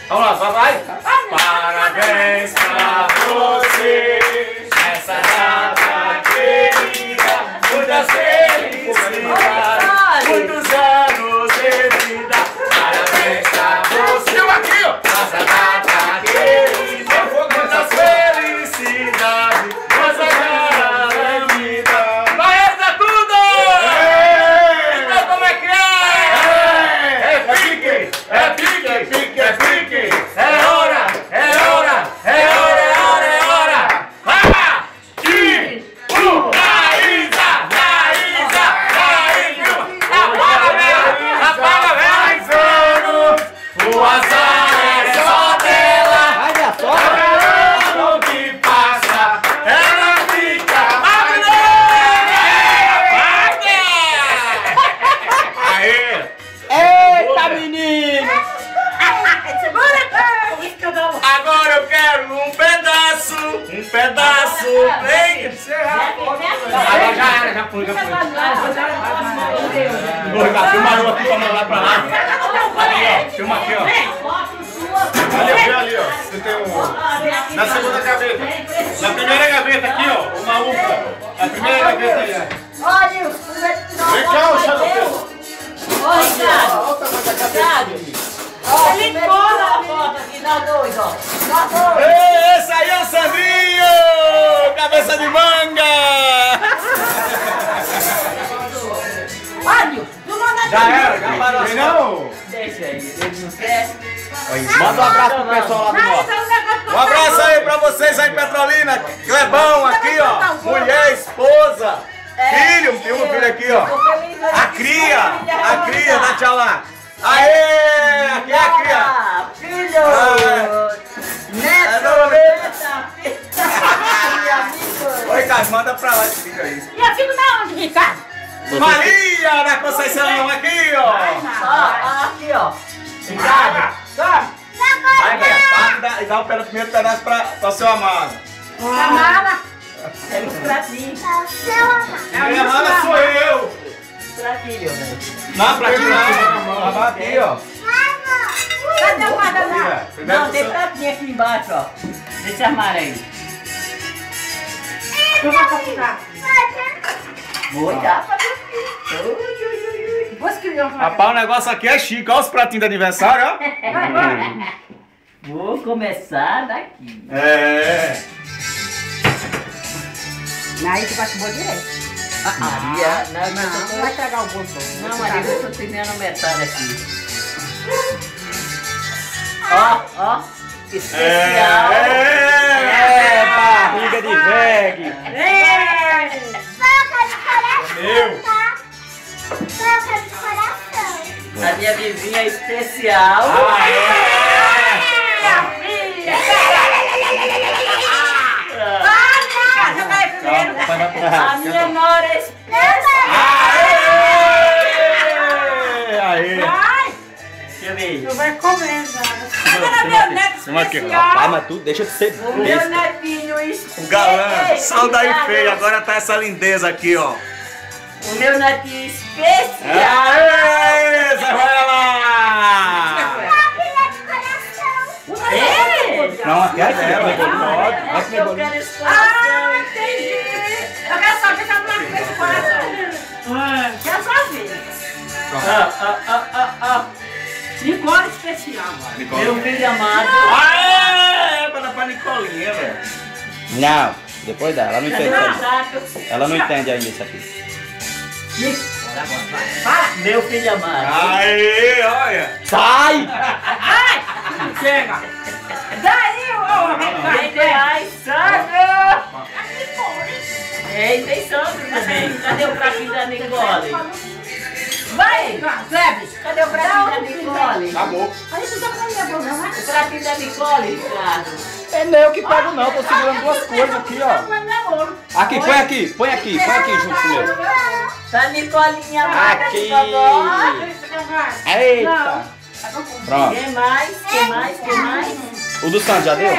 Vamos lá, vai. Parabéns pra você, essa data querida, muitas felicidades, muitos anos de vida. Parabéns pra você, aqui, ó. Essa data querida, muitas felicidades, nossa cara vida. Vai, essa tudo! Então como é que é? É pique, é pique, é pique, é pique. É hora, é hora, é hora, é hora, é hora. Raíza, Raíza, Raíza. Apaga, mais ano. O azar é só dela. O que passa, ela fica. Aê! Eita, menino! Agora eu quero um pedaço, bem. Agora já era, já foi. Filmaram aqui pra mandar pra lá. Ali, ó, filma aqui, ó. Ali, ó. Você tem um. Na segunda gaveta. Na primeira gaveta aqui, ó, uma uva. Na primeira gaveta aí, ó. Olha, Vem cá, o Xadopeu. Ô, Ricardo. Ele cola a foto aqui, nós dois, ó. Nós dois. Esse aí é o Sandrinho! Cabeça de manga! Olha, tu manda Já era, já parou. Não! Deixa aí, ele não quer. Manda um abraço pro pessoal lá do norte. Um abraço aí pra vocês aí em Petrolina. Clebão aqui, ó. Mulher, esposa, filho. Tem um filho aqui, ó. A cria, dá tchau lá. Aê! Aqui é a cria. Filho! Neto! Oi, Ricardo, manda pra lá esse vídeo aí. E eu fico na onde, Ricardo? Maria da Conceição, aqui, ó. Aqui, ó. Ricardo! Vai, e dá o primeiro pedaço pra seu amado. Amada! É os pratinhos. Minha amada sou eu. Pratinho, né? Não, pratinho não. Aqui, ó. Cadê o guardanapo? Não, tem pratinho aqui embaixo, ó. Desse armário aí. Tu vai comprar? Vou dar pra meu filho. Rapaz, o negócio aqui é chique. Olha os pratinhos de aniversário, ó. Vou começar daqui. É. Aí tu vai com o bolo direito. Maria, Não vai tragar o bolo todo. Não, Maria, eu tô terminando metade aqui. Ó, especial. Barriga de vegue. Meu. A minha vizinha especial. A minha nora especial. Aê. Deixa eu ver. Tu vai comer, já. Agora meu neto especial. Rapaz, mas tu deixa de ser O meu netinho especial. O galã, sal daí feio. Agora tá essa lindeza aqui, ó. O meu netinho especial. Aê, Zé Ruela! Não, aqui é dela. Eu quero esse coração. Entendi. Eu quero só que essa mulher com esse coração. Quero só ver. Nicole especial. Meu filho amado. Aê! Pra Nicolinha, velho. Não, depois dela. Ela não Cadê entende. o prato? Ela não entende ainda isso aqui. Meu filho amado. Aê, olha. Sai! Chega. Daí, ô, Quem tem mais? Sandro! Ei, tem Sandro também. Cadê o pratinho da Nicole? Vai! Kleber. Cadê o pratinho da Nicole? Acabou. Aí tu tá comendo meu bolo, né? O pratinho da Nicole, Ricardo. É eu que pego não, tô segurando duas coisas aqui, ó. Aqui, põe aqui junto com o meu. Tá Nicolinha amada Aqui. de vovó. Eita! Pronto. Quem mais? Quem mais? Quem mais? O do Santos já deu?